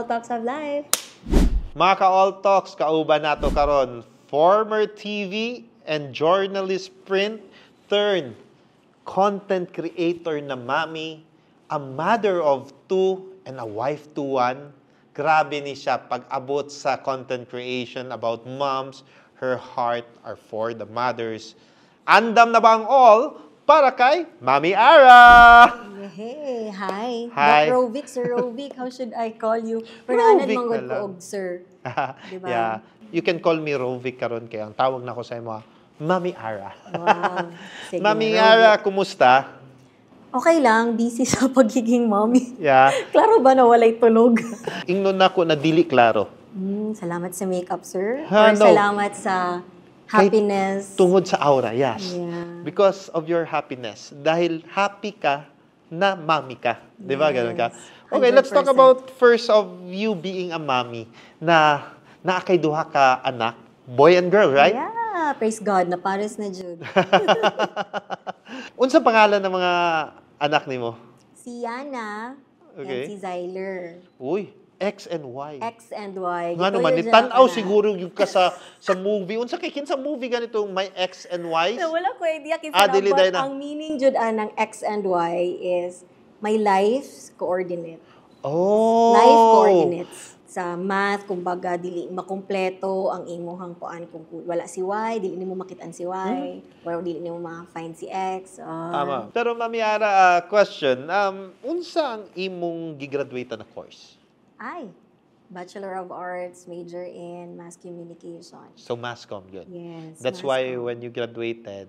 All Talks of Life. Mga ka-All Talks, kauban nato karon former TV and journalist print turn content creator na mami, a mother of two and a wife to one. Grabe ni siya pag-abot sa content creation about moms. Her heart are for the mothers. Andam na ba ang all para kay Mami Ara? Hey, hi. Hi. Doc Rovic, Sir Rovic, how should I call you? Rovic Pernaanan manggod na ko lang. og sir. Diba? Yeah. You can call me Rovic karon kay ang tawag na ko sa imo, Mami Ara. Wow. Sige, Mami Rovic. Ara, kumusta? Okay lang, busy sa pagiging mommy. Yeah. Klaro ba na walay tulog? Ingnon nako na dili klaro. Salamat sa makeup, sir. Ha, Or no. salamat sa happiness. Tungod sa aura, yes. Yeah. Because of your happiness. Dahil happy ka na mami ka. Di ba? Ganun ka? Okay, let's talk 100%. about first of you being a mommy na naakay duha ka anak, boy and girl, right? Yeah, praise God, na pares na Jude. Unsa pangalan ng mga anak nimo? Si Yana Okay. and si Zyler. Uy, X and Y. X and Y. Nga Gito naman, yun tanaw na. siguro yung ka sa movie. Unsa kay kinsa movie ganito may X and Y? So, wala ko idea kinsa Dili but dahil na. ang meaning jud ng X and Y is my life's coordinate. Oh. Life coordinates. Sa math, kumbaga, dili makumpleto ang imuhang kuan kung wala si Y, dili nimo makitaan si Y, or dili nimo ma-find si X. Tama. Pero Mami Ara, question, unsa ang imong gigraduate na course? Ay, Bachelor of Arts, major in Mass Communication. So Masscom yun. Yes. That's Mass why Comm. when you graduated,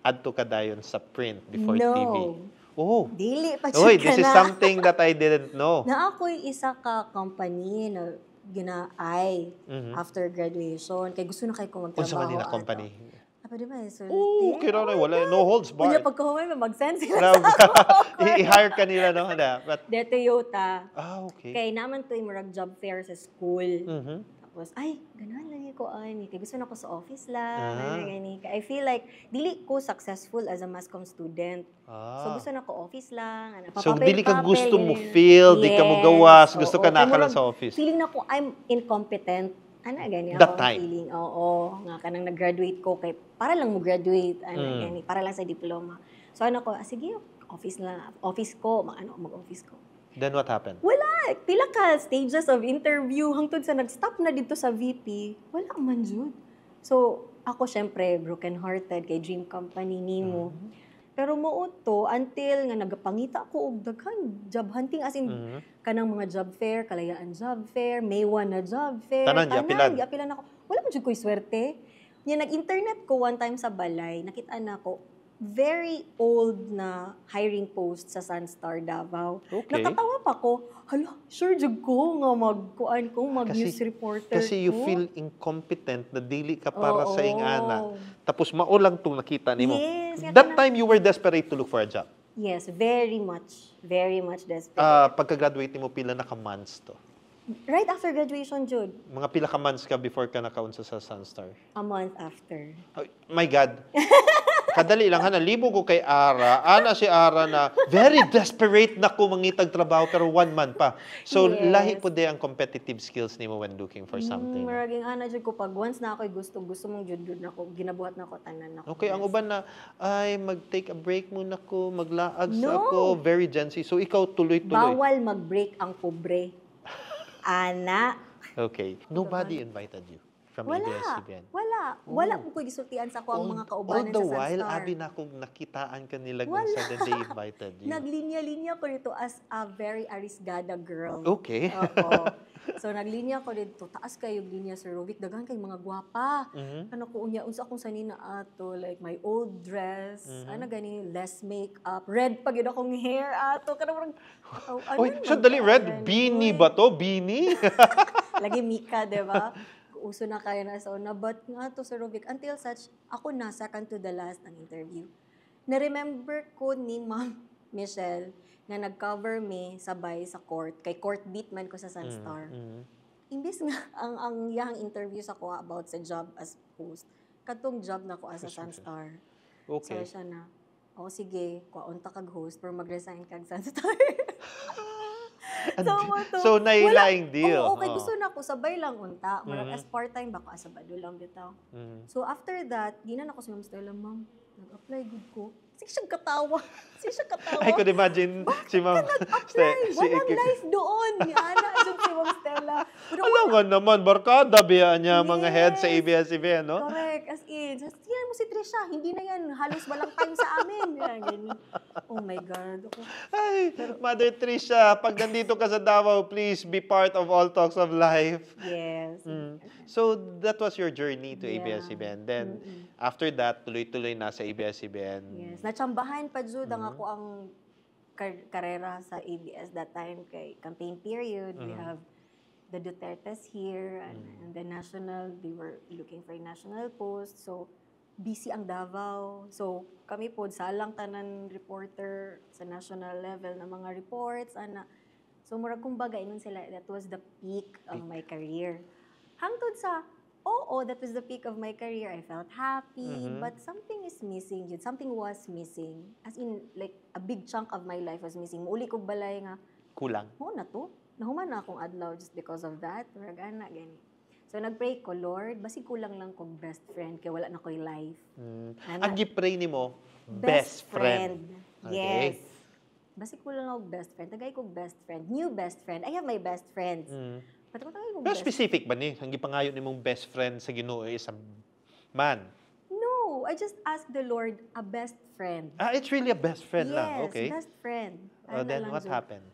adto ka dayon sa print before No. TV. Oh. Dili pa Oy, jud ka this is na. something that I didn't know. Na ako'y isa ka company na ginaay after graduation. Kay gusto na kay ko magtrabaho. Unsa man din na company? Apa di ba? So, Oh, kira na wala no holds Kunya barred. pagkahuman, mag-send sila Grabe. sa ako. I-hire ka nila no na. But De Toyota. okay. Kay naman to yung job fair sa school. Mhm. Tapos, ay, ganahan lang ko ani. Kay gusto na ko sa office lang. Ah. Gani. I feel like, dili ko successful as a mass comm student. So, Ah. gusto na ko office lang. So, papel-papel, dili ka gusto mo ganyan. feel, di ka mo Yes, gawas, gusto ka oo. naka Kay lang sa office. Feeling na ko, I'm incompetent. Ano, gani That ako time. feeling. Oo, nga ka nang nag-graduate ko. Kay, para lang mo graduate. Ano, gani, para lang sa diploma. So, ano ko, sige, office lang. Office ko, mag-office ko. Then what happened? Wala, pila ka stages of interview hangtod sa nag-stop na dito sa VP. Wala man jud. So, ako syempre broken-hearted kay dream company nimo. Pero muuto until nga nagapangita ko og daghan job hunting as in kanang mga job fair, Kalayaan job fair, Maywa na job fair. Tanan, giapilan. Giapilan ako. Wala man jud ko'y swerte. Nya nag-internet ko one time sa balay, nakita na ko very old na hiring post sa Sunstar Davao. Okay. Nakatawa pa ko, hala, sure jud ko nga mag-news reporter Kasi you ko. feel incompetent na dili ka para Oo. sa ingana. Tapos maulang itong nakita nimo. Yes, nga That ka na- time you were desperate to look for a job. Yes, very much desperate. Pagka-graduate nimo pila na ka months to. Right after graduation, Jude, Mga pila ka months ka before ka nakaunsa sa Sunstar. a month after. Oh, my God. Kadali lang, libo ko kay Ara. Ana si Ara na very desperate na ko mangitag trabaho pero 1 month pa. So, Yes. lahi po di ang competitive skills nimo when looking for something. Maraging ana jud ko pag once na ako'y gusto mo jud na ako ginabuhat na ako tanan na ako. Okay, ang uban na, ay, mag-take a break muna ko, maglaag No. ako, very Gen Z. So, ikaw tuloy-tuloy. Bawal mag-break ang pobre. Ana. Okay. Nobody invited you from ABS-CBN? Wala po ko'y gisultian sa ako ang mga kaubanan All the sa while, Sunstar. abi na kung nakitaan ka nila kung Wala. sudden they invited you. Naglinya-linya ko dito as a very arisgada girl. Okay. Oo. So naglinya ko dito, taas kayo linya Sir Rovic, daghan kay mga gwapa. Ano ko unya unsa akong sanina ato, like my old dress, ano gani, less makeup, red pa gyud akong hair ato, kada murag Oy, sandali, Red, beanie ba to? Beanie? Lagi Mika, di ba? Uso na kayo na sa una. But nga to, Sir Rovic, until such, ako na second to the last ng interview. Na-remember ko ni Ma'am Michelle na nag-cover me sabay sa court. Kay court beat man ko sa Sunstar. Imbis nga, ang yang interview sa ko about sa job as host, katong job na ko as a Sunstar. Okay. So siya na, sige, kuwaon ta kag host, pero mag-resign kag Sunstar. So, nailaing deal. Oo, okay, gusto na ako, sabay lang unta. Murag as part-time, baka as Sabado lang bitaw. So, after that, di na ako si Ma'am Stella, Ma'am, nag-apply good ko. Sige siya katawa. Sige siya katawa. I could imagine si Ma'am Apply! Walang life doon. Ni Ana, dyan si Ma'am Stella. Alam nga naman, barkada biya niya mga head sa Yes. ABS-CBN, no? Correct. As in, yan mo si Trisha, hindi na yan. Halos walang time sa amin. Yan, ganyan. Oh my God. Ako, Ay, Mother Tricia, pag nandito ka sa Davao, please be part of All Talks of Life. yes. So, that was your journey to Yeah. ABS-CBN. Then, after that, tuloy-tuloy na sa ABS-CBN. Yes. Natsambahan pa jud ang ako ang karera sa ABS that time kay campaign period. We have the Dutertes here and the national, they were looking for a national post. So, busy ang Davao. So, kami po, salang tanan reporter sa national level na mga reports. So, murag kumbaga, ingon sila, that was the peak of my career. Hangtod sa, that was the peak of my career. I felt happy, but something is missing. Yun. Something was missing. As in, like, a big chunk of my life was missing. Uli kog balay nga, Kulang. na to. Nahuman na akong adlaw just because of that. Murag ana, gani. So, nag-pray ko, Lord, basi kulang lang kong best friend, kaya wala na ko'y life. Ang gipray ni mo, best friend. Okay. Yes. Basi kulang ako best friend. Tagay ko best friend. New best friend. I have my best friends. But tagay ko Pero best specific ba ni? Ang gipangayon ni mong best friend sa Ginoo is a man. No, I just asked the Lord a best friend. It's really a best friend yes, lang. Okay. best friend. Then what happened?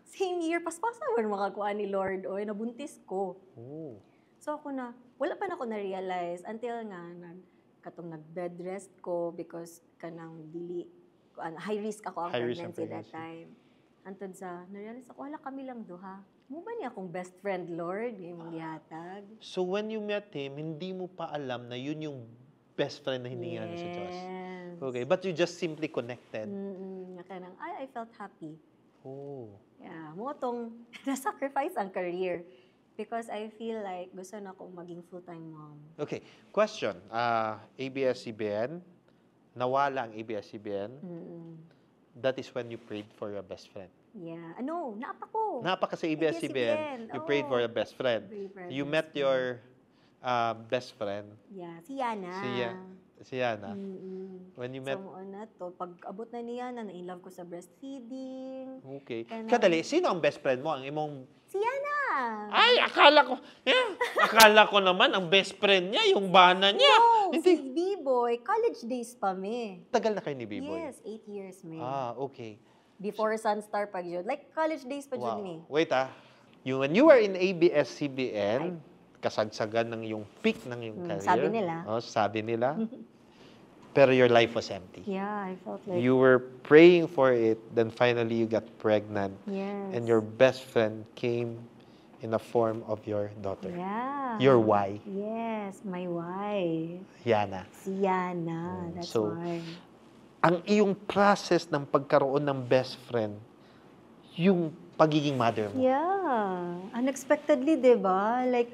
Same year, paspasa mo makakuha ni Lord. Oy, nabuntis ko. Oh. So ako na, wala pa na ako na-realize until nga, katong nag-bed rest ko because kanang high risk ako ang High risk ang pregnancy that pregnancy. time. Antod sa, na-realize ako, wala kami lang duha. Mo ba niya akong best friend, Lord? Yung mong gihatag. So when you met him, hindi mo pa alam na yun yung best friend na hiningan sa Diyos. Yes. Okay, but you just simply connected. Kanang, I felt happy. Oh. Yeah, mo tong na-sacrifice ang career because I feel like gusto na akong maging full-time mom. Okay, question. ABS-CBN, nawala ang ABS-CBN. That is when you prayed for your best friend. Yeah. Ano, naapa ko. Napa ka sa ABS-CBN, you prayed for a best friend. Prayed for a You best met your best friend, Yeah, si Yana. si Yana. When you met, So, na to, pag abot na ni Yana, na-in-love ko sa breastfeeding. okay. Kanang- Kadali, sino ang best friend mo? Ang imong, Si Yana! ay, akala ko naman, ang best friend niya, yung bana niya. No, Hindi. si B-Boy, college days pa me. Tagal na kayo ni B-Boy? Yes, 8 years me. Okay. Before Sunstar pag yun. Like, college days pa yun me. Wait when you were in ABS-CBN, kasagsagan ng yung peak ng yung career. Sabi nila. Sabi nila. Pero your life was empty. Yeah, I felt like, You were praying for it, then finally you got pregnant. yes. And your best friend came in the form of your daughter. Yeah. Your why? Yes, my wife. Yana. Si Yana, that's So, why. Ang iyong process ng pagkaroon ng best friend, yung pagiging mother mo. Yeah. Unexpectedly, di ba? Like,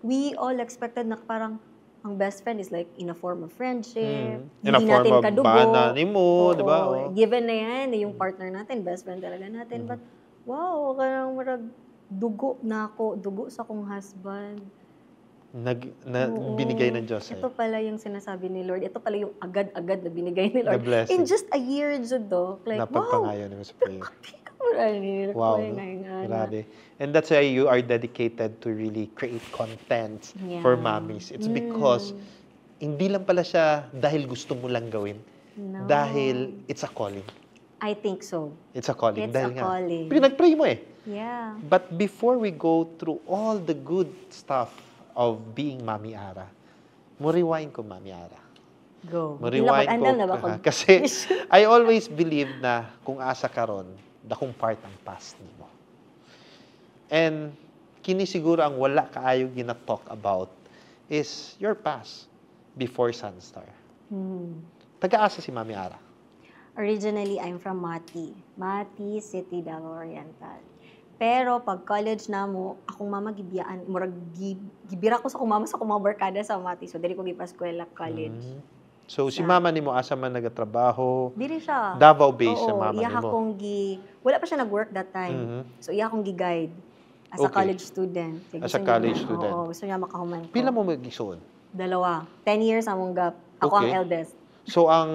we all expected na parang ang best friend is like in a form of friendship. In a Hindi form natin of kadugo. bana ni mo, di ba? Oo. Given na yan, yung partner natin, best friend talaga natin. But, wow, kanang marag dugo na ako, dugo sa kong husband. Oo. Binigay ng Diyos Ito sa'yo. pala yung sinasabi ni Lord. Ito pala yung agad-agad na binigay ni Lord. The blessing. In just a year, Judo. Like, wow. Napagpangayon mo sa prayer. Wow, no? Grabe. And that's why you are dedicated to really create content for mommies. It's because hindi lang pala siya dahil gusto mo lang gawin. No. Dahil it's a calling. I think so. It's a calling. It's dahil a calling. Pinag-pray mo eh. Yeah. But before we go through all the good stuff of being Mami Ara, mo rewind ko, Mami Ara. Go. Mo-rewind ko. Andal na ba ko? Kasi I always believe na kung asa karon, dakong part ang past nimo. And kini siguro ang wala kaayo gina-talk about is your past before Sunstar. Taga-asa si Mami Ara? Originally, I'm from Mati. Mati City, Davao Oriental. Pero pag college na mo, akong mama gibiyaan, murag gibira ko sa akong mama sa akong mga barkada sa Mati. So, dili ko gipaskwela college. So, si mama ni mo, asa man nagatrabaho? Diri siya. Davao based sa Oo, mama iya ni mo. akong wala pa siya nag-work that time. Mhm. So, iya akong gi-guide as a Okay. college student. Kaya As gusto a niya college man, student. Oo, gusto niya makahuman ko. Pila mo mag-igsoon? 2. 10 years among gap. Ako ang Okay. eldest. So, ang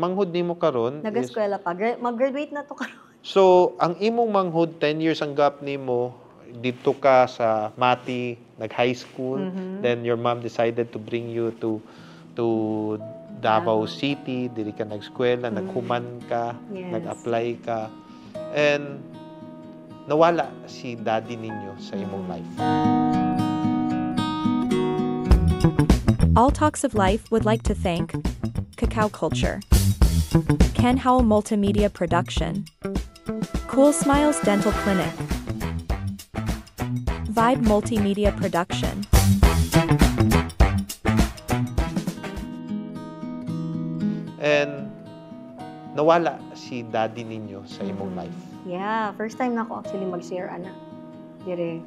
manghud nimo karon is... Nag-eskwela pa. Mag-graduate na to karon. So, ang imong manghud, 10 years ang gap nimo, dito ka sa Mati, nag-high school, then your mom decided to bring you to Davao City, dili ka nag-eskwela, naghuman ka, Yes. nag-apply ka, and nawala si daddy ninyo sa imong life. All Talks of Life would like to thank Cacao Culture, Ken Howell Multimedia Production, Cool Smiles Dental Clinic, Vibe Multimedia Production. And nawala si daddy ninyo sa imong life. Yeah, first time na ako actually mag-share, ana. Dire.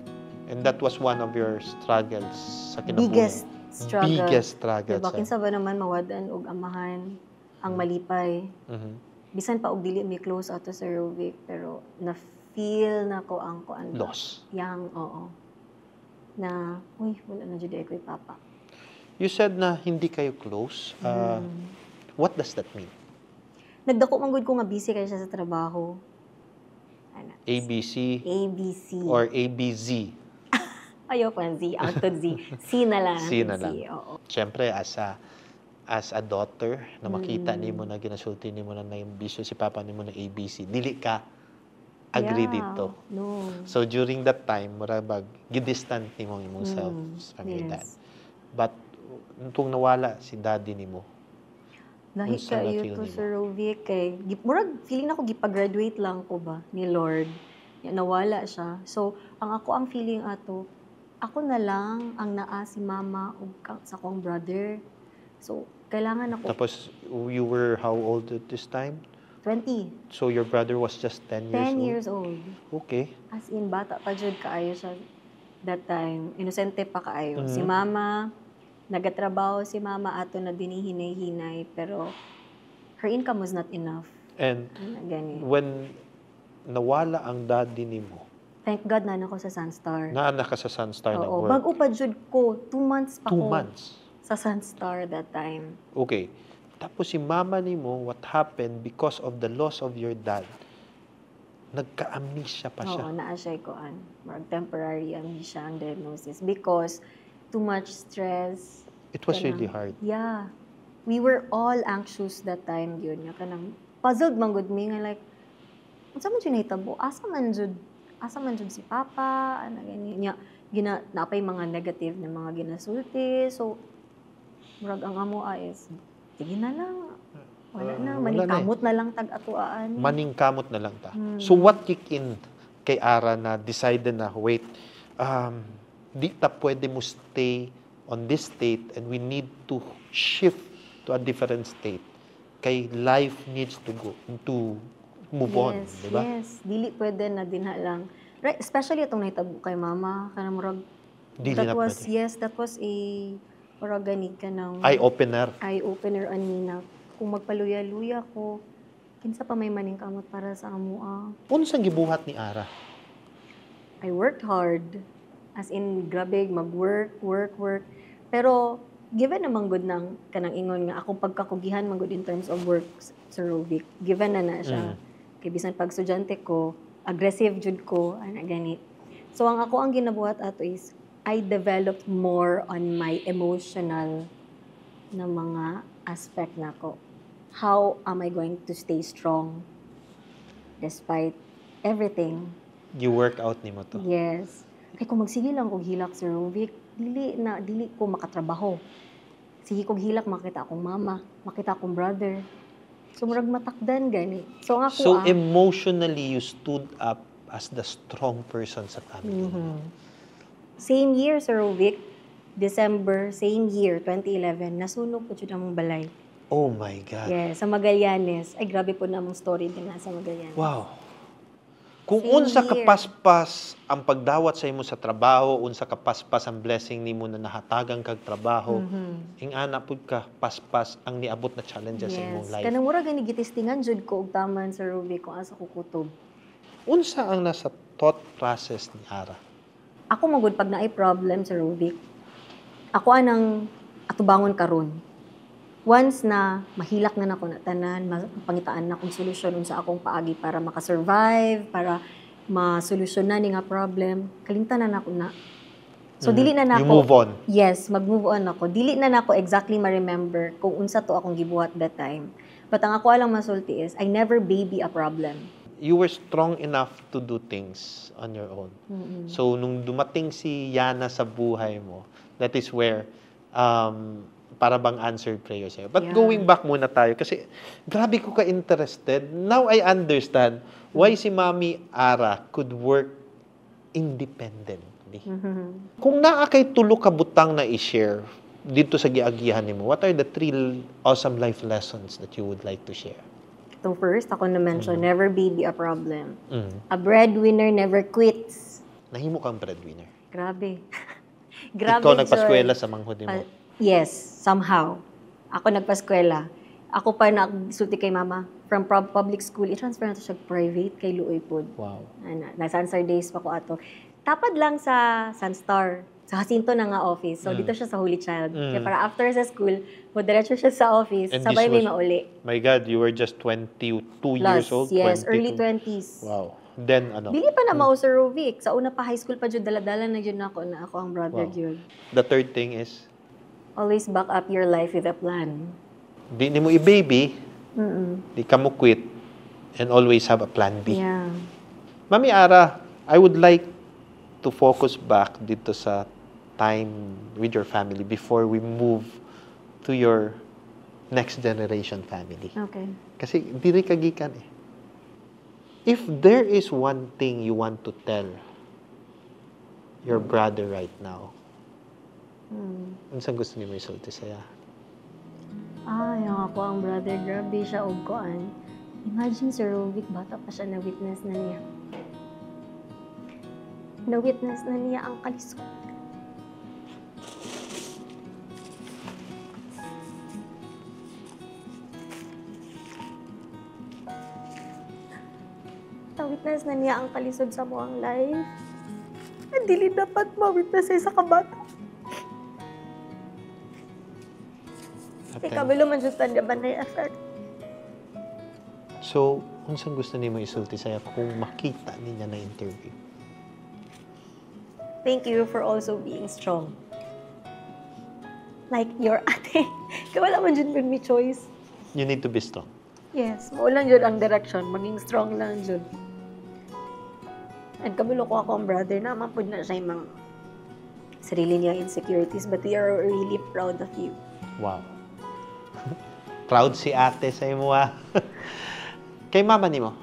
And that was one of your struggles sa kinabuhi. Biggest struggle. Biggest struggle. Diba, kinsa ba naman mawadan og amahan ang malipay. Mhm. Bisan pa og dili mi close ato sa Rovic, pero na-feel na ko ang kuan. Loss. Yang, oo. Na, uy, wala na jud ko papa. You said na hindi kayo close. What does that mean? Nagdako man gud ko nga busy kay siya sa trabaho. Ana. ABC ABC. or ABZ? Ayaw pa Z, out to Z. C na lang. C na lang. Oo. Siyempre, as a daughter, na makita ni mo na ginasulti ni mo na na-ambisyo si papa ni mo na ABC, dili ka agree Yeah, dito. No. So, during that time, murabag, gidistant ni mo imong self from your dad. Yes. But, nung nawala si daddy ni mo, Lahi unsa na kayo feel to nimo? Sir Rovic kay murag feeling ako gipag-graduate lang ko ba ni Lord. Ya, nawala siya. So, ang feeling ato, ako na lang ang naa si mama ug sa kong brother. So, kailangan ako tapos, you were how old at this time? 20, So, your brother was just 10 years 10 old? years old. Okay. As in, bata pa jud kaayo siya that time. Inosente pa kaayo. Mhm. Si mama, nagatrabaho si mama ato na dinihinay-hinay, pero her income was not enough. And Gani. when nawala ang daddy ni mo, Thank God na ako sa Sunstar. naanak ka sa Sunstar na Oo, work? bago pa jud ko, 2 months pa 2 ko months. sa Sunstar that time. Okay. Tapos si mama ni mo, what happened because of the loss of your dad, nagka-amnesia pa siya. Oo, naa siya kuan. Marag temporary amnesia ang diagnosis because too much stress. It was Kanang- really hard. Yeah. We were all anxious that time yun. Nga kanang puzzled man gud mi nga like unsa man jud nahitabo? Asa man jud si papa? Ana gani nya napay mga negative na mga ginasulti. So murag ang amo is sige na lang. Wala na, Wala na eh. maningkamot na lang tag-atuaan. Maningkamot na lang ta. So what kick in kay Ara na decided na, wait, di ta pwede mo stay on this state and we need to shift to a different state. Kay life needs to move on, di ba? Yes, dili pwede na dinha lang. Right, especially itong nahitabo kay mama, kanang murag Dili that na was pwede. that was a murag gani kanang Eye-opener. eye-opener ani na kung magpaluya-luya ko kinsa pa may maningkamot para sa amoa. Unsang gibuhat ni Ara? I worked hard. As in, grabe, mag-work. Pero, given naman good ng kanang ingon nga, akong pagkakugihan man good in terms of work, Sir Rovic, given na siya. Kay bisan pag estudyante ko, aggressive jud ko, ana gani. So, ang ginabuhat ato is, I developed more on my emotional na mga aspect nako. How am I going to stay strong despite everything? You work out ni mo to. Yes. Kay kung magsige lang kog hilak Sir Rovic, dili ko makatrabaho. Sige kog hilak makita akong mama, makita akong brother. So murag matakdan gani. So ang ako So emotionally, you stood up as the strong person sa family. same year Sir Rovic, December, same year, 2011, nasunog po jud among balay. Oh my God. Yes, sa Magallanes. Ay grabe po na among story din na sa Magallanes. Wow. Kung Same unsa here. kapaspas ang pagdawat sa imo sa trabaho, unsa kapaspas ang blessing nimo na nahatagang kag trabaho, ing ana pud ka paspas ang niabot na challenges sa imong life. Kanang mura gani gitistingan jud ko og taman sa Ruby kung asa ko kutob. Unsa ang nasa thought process ni Ara? Ako magud pag naay problem sa Rubik. Ako anang atubangon karon. Once na mahilak na nako na tanan, mapangitaan na kong solusyon unsa akong paagi para makasurvive, para masolusyonan ni nga problem, kalimtanan nako na. So dili na You nako. move on. Yes, mag-move on ako. Dili na nako exactly ma-remember kung unsa to akong gibuhat that time. But ang ako alang masulti is I never baby a problem. You were strong enough to do things on your own. So, nung dumating si Yana sa buhay mo, that is where para bang answered prayer sa'yo. But Yeah. going back muna tayo, kasi grabe ko ka-interested. Now I understand why si Mami Ara could work independently. Kung naa kay tulo ka butang na i-share dito sa giagihan nimo, what are the 3 awesome life lessons that you would like to share? So first, ako na-mention, never baby a problem. Mm. A breadwinner never quits. Nahimo kang breadwinner. Grabe. Grabe, Ikaw nagpaskwela Joy. sa manghod mo. Yes, somehow. Ako nagpaskwela. Ako pa nagsulti kay mama. From public school, i-transfer na to siya private kay Luoy Pod. Wow. Nag-Sunstar days pa ko ato. Tapad lang sa Sunstar. Sa Jacinto na nga office. So, dito siya sa Holy Child. Kaya para after sa school, diretso siya sa office. And sabay this may was- mauli. My God, you were just 22 years old? Yes, 22. early 20s. Wow. Then, ano? Dili pa na mao Sir Rovic. Sa una pa high school pa jud daladala na jud nako na ako ang brother Wow. jud. The third thing is, Always back up your life with a plan. di ni mo i-baby, di ka mo quit, and always have a plan B. Yeah. Mami Ara, I would like to focus back dito sa time with your family before we move to your next generation family. Okay. Kasi diri ka gikan eh. If there is one thing you want to tell your brother right now, unsang gusto niyo isulti saya? Yung ako ang brother, grabe siya og koan. Imagine Sir Rovic, bata pa siya na-witness na niya. Na-witness na niya ang kalisod. Na-witness na niya ang kalisod sa buong life. At dili dapat ma-witness sa isa ka bata. Kabalo man jud tanda ba na effect. So, unsang gusto nimo isulti saya kung makita niya na interview? Thank you for also being strong. Like your ate. Kaya wala man jud may choice. You need to be strong. Yes, mao lang jud ang direction, maging strong lang jud. And kabalo ko ako ang brother na mapud na siya yung mga sarili niya insecurities, but we are really proud of you. Wow. Proud si ate sa imo ah. Kay mama nimo?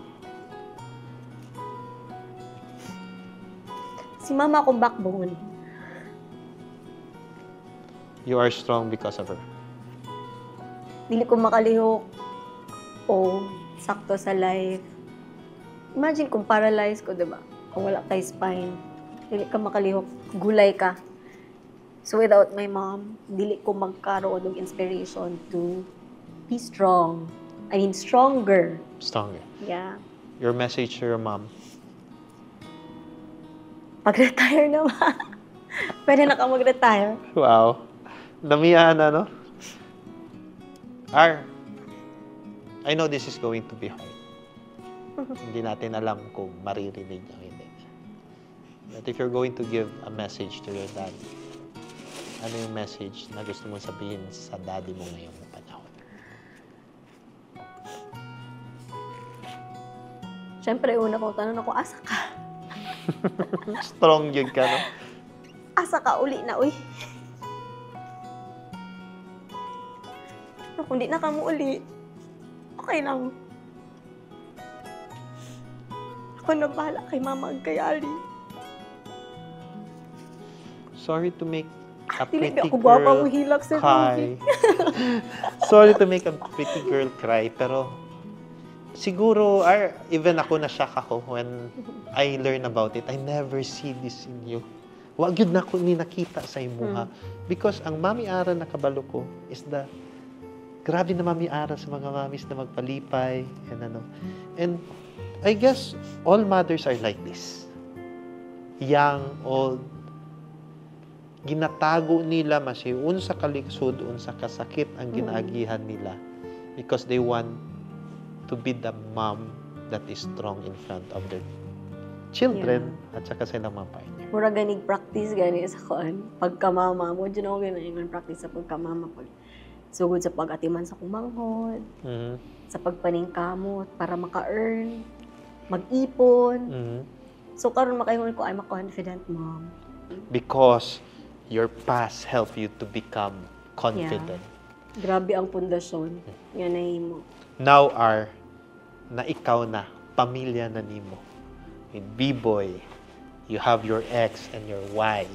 Si mama akong backbone. You are strong because of her. Dili ko makalihok o sakto sa life. Imagine kung paralyzed ko, diba? Kung wala kay spine, dili ka makalihok, gulay ka. So without my mom, dili ko magkaroon ng inspiration to be strong. I mean, stronger. Stronger. Yeah. Your message to your mom. Pag-retire na ba? Pwede na ka mag-retire. Wow. Damihan na, no? I know this is going to be hard. Hindi natin alam kung maririnig niya o hindi. But if you're going to give a message to your dad, ano yung message na gusto mong sabihin sa daddy mo ngayong panahon? Siyempre, una kong tanong ako, asa ka? Strong yun ka, no? Asa ka uli na, uy? Kung di na ka mo uli, okay lang. Ako na bahala kay mama ang kay Ali. Sorry to make a Dili pretty ako baba girl mo hilak sa cry. Sorry to make a pretty girl cry, pero siguro, even ako na-shock ako when I learn about it. I never see this in you. Wag yun na ko ni nakita sa imuha. Because ang Mami Ara na kabalo ko is grabe na Mami Ara sa mga mamis na magpalipay and ano. And I guess all mothers are like this. Young, old, ginatago nila masiun sa kaliksod, unsa kasakit ang ginaagihan nila because they want to be the mom that is strong in front of their children at saka sa ilang mga partner. Mura ganig practice gani sa kuan pagkamama mo dyan ako ganaingon practice sa pagkamama pag sugod sa pag-atiman sa kumanghod, sa pagpaningkamot para maka-earn, mag-ipon. So karon makaingon ko I'm a confident mom. Because your past help you to become confident. Grabe ang pundasyon. Yan na mo. Now na ikaw na, pamilya na nimo. In B-Boy, you have your ex and your wife.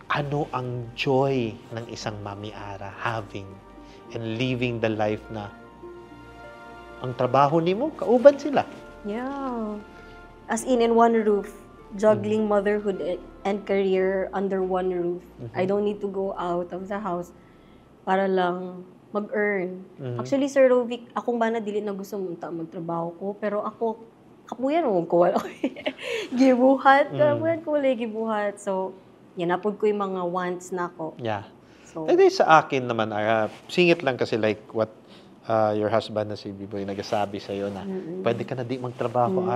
Ano ang joy ng isang Mami Ara having and living the life na ang trabaho nimo, kauban sila? Yeah. As in one roof. Juggling motherhood and career under one roof. I don't need to go out of the house para lang mag-earn. Actually, Sir Rovic, akong bana dili na gusto munta magtrabaho ko, pero ako, kapuyan mo ko wala ko. Gibuhat, kapuyan ko wala gibuhat. So, yan, napod ko yung mga wants na ko. Yeah. So, And then sa akin naman, singit lang kasi like what your husband na si B-Boy nagasabi sa'yo na pwede ka na di magtrabaho,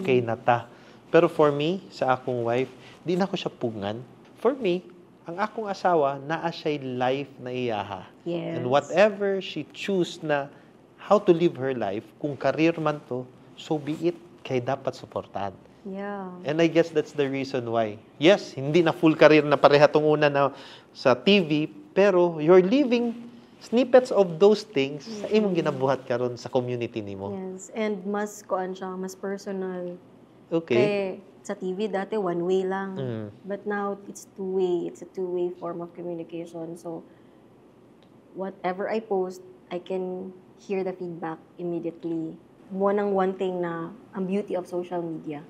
okay na ta. Pero for me, sa akong wife, di na ko siya pungan. For me, ang akong asawa, naa siya'y life na iyaha. Yes. And whatever she choose na how to live her life, kung career man to, so be it, kay dapat suportahan. yeah. And I guess that's the reason why. Yes, hindi na full career na pareha tong una na sa TV, pero you're living snippets of those things sa imong ginabuhat karon sa community nimo. Yes. And mas kuan siya, mas personal. Okay. Kaya sa TV dati one way lang. But now it's two way. It's a two-way form of communication. So whatever I post, I can hear the feedback immediately. One thing na ang beauty of social media.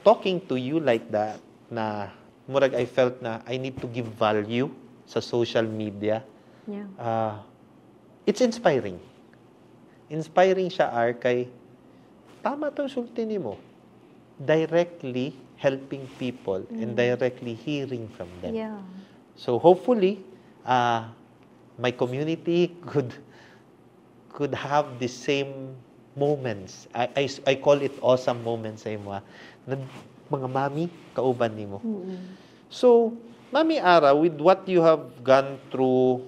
Talking to you like that, na murag I felt na I need to give value sa social media. Yeah. It's inspiring. Inspiring siya, kay tama to sulti nimo. Directly helping people and directly hearing from them. Yeah. So hopefully, my community could have the same moments. I call it awesome moments sa imo, na mga mami kauban nimo. So, Mami Ara, with what you have gone through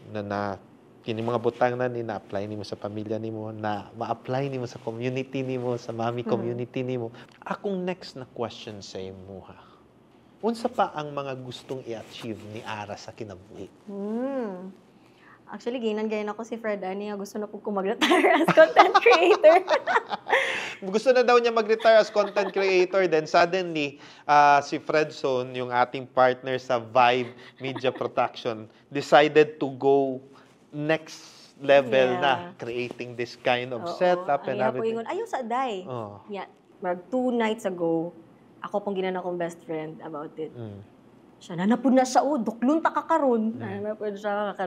na kini mga butang na na-apply nimo sa pamilya nimo, na ma-apply nimo sa community nimo, sa mami community nimo. Akong next na question sa imo, unsa pa ang mga gustong i-achieve ni Ara sa kinabuhi? Actually, gayon ako si Fred Ani. Gusto na po ko mag-retire as content creator. Gusto na daw niya mag-retire as content creator. Then suddenly, si Fredson, yung ating partner sa Vibe Media Production, decided to go next level na, creating this kind of setup and everything. Ayaw sa day. Yeah. 2 nights ago, ako pong ginana kong best friend about it. Siya, nanapod na siya, duklon ta kakaroon. Nanapod siya,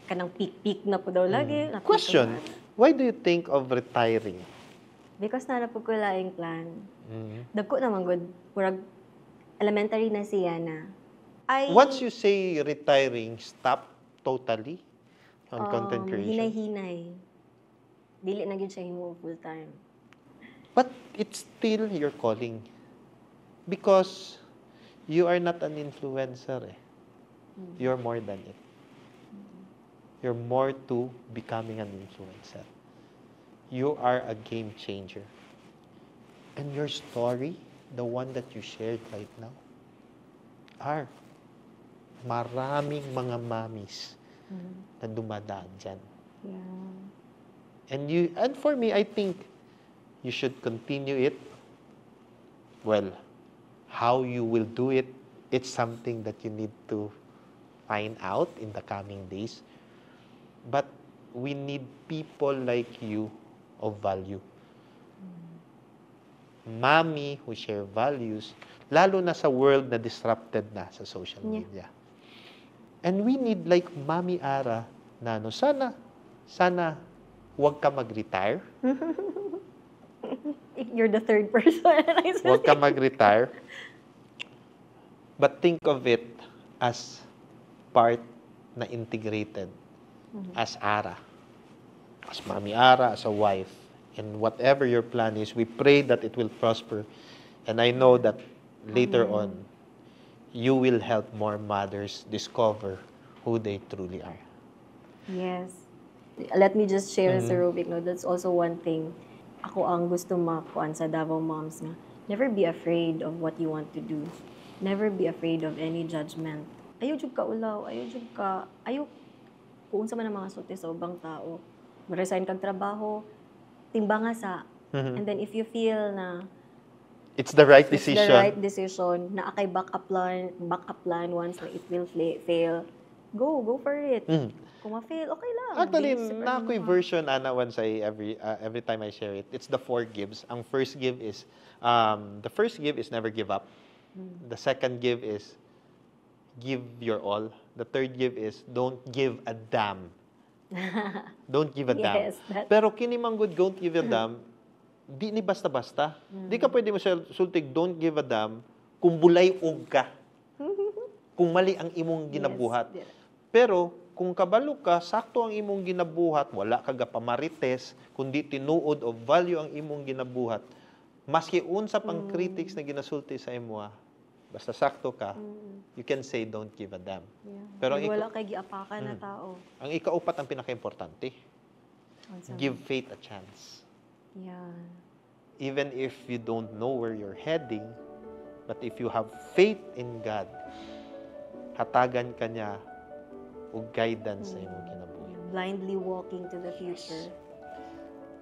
kanang peak na po daw lagi. Question, why do you think of retiring? Because nanapod ko laing plan. Dagko naman good. Murag elementary na siya na. Once you say retiring, stop totally on content creation? Hinay-hinay. Dili na gyud siya himo full time. But it's still your calling. Because you are not an influencer. You're more than it. You're more to becoming an influencer. You are a game changer. And your story, the one that you shared right now, are maraming mga mamis na dumadaan dyan. Yeah. And for me, I think you should continue it. Well, how you will do it, it's something that you need to find out in the coming days. But we need people like you of value. Mommy who share values, lalo na sa world na disrupted na sa social Yeah. media. And we need like Mami Ara na sana huwag ka mag-retire. You're the third person. Huwag ka mag-retire. But think of it as part na integrated as Ara. As Mami Ara, as a wife. And whatever your plan is, we pray that it will prosper. And I know that later on, you will help more mothers discover who they truly are. Yes. Let me just share, Sir Robic, no, that's also one thing. Ako ang gusto makuan sa Davao Moms nga. Never be afraid of what you want to do. Never be afraid of any judgment. Ayaw jud ka ulaw, ayaw kung sa man ang mga sulti sa ubang tao. Resign kag trabaho, timbanga sa. And then if you feel na It's the right it's decision. the right decision, na akay backup plan once na it will fail, go for it. Kung ma-fail, okay lang. Actually, Basic na ano ako'y mo. version, Ana, once every time I share it, it's the 4 gives. Ang first give is, the first give is never give up. The second give is give your all. The third give is don't give a damn. Don't give a damn. Yes, that- Pero kinimanggod, don't give a damn, di ni basta-basta. Di ka pwede mo sultig, don't give a damn, kung bulay og ka. Kung mali ang imong ginabuhat. Yes. Pero, kung kabalo ka, sakto ang imong ginabuhat, wala ka pamarites, kundi tinuod o value ang imong ginabuhat, maski unsa pang critics na ginasulti sa imuha, basta sakto ka, you can say, don't give a damn. Yeah. Pero Pag wala kay giapakan na tao. Ang ikaupat ang pinaka-importante, Unsa? give faith a chance. Yeah. Even if you don't know where you're heading, but if you have faith in God, hatagan ka niya o guidance sa imong kinabuhi. Blindly walking to the future.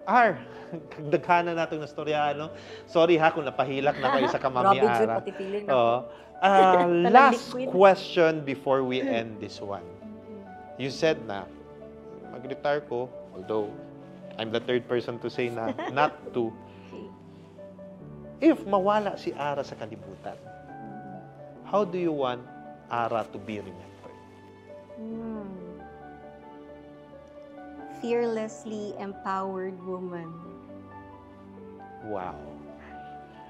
Kagdaghanan natin na storya, ano? Sorry ha kung napahilak na kayo sa kamami Grabe, Jude, ara. pati feeling na. Oo. Last liquid. question before we end this one. You said na, mag-retire ko, although I'm the third person to say na not to. Okay. If mawala si Ara sa kalibutan, how do you want Ara to be remembered? Fearlessly empowered woman. Wow.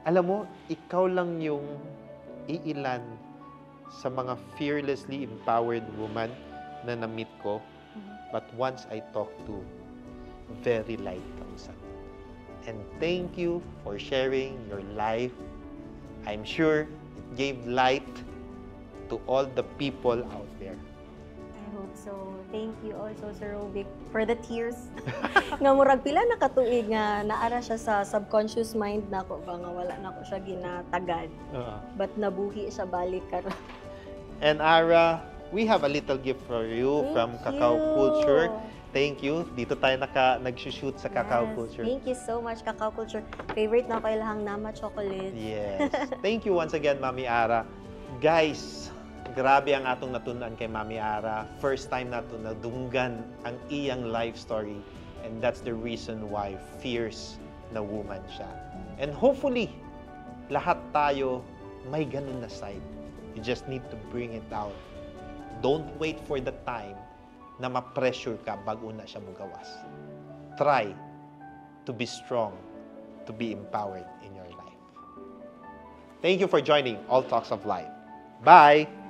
Alam mo, ikaw lang yung iilan sa mga fearlessly empowered woman na na-meet ko. But once I talked to, very light kausap. And thank you for sharing your life. I'm sure it gave light to all the people out there. I hope so. Thank you also, Sir Robic, for the tears. Nga murag pila na katuig nga naara siya sa subconscious mind nako ba nga wala na ko siya ginatagad. But nabuhi siya balik karon. And Ara, we have a little gift for you from Cacao Culture. Thank you. Dito tayo nag-shoot sa Cacao Culture. Thank you so much, Cacao Culture. Favorite na ko ilahang Nama chocolate. Yes. Thank you once again, Mami Ara. Guys, grabe ang atong natunan kay Mami Ara. First time nato nadunggan ang iyang life story. And that's the reason why fierce na woman siya. And hopefully, lahat tayo may ganun na side. You just need to bring it out. Don't wait for the time na ma-pressure ka bago na siya mugawas. Try to be strong, to be empowered in your life. Thank you for joining All Talks of Life. Bye!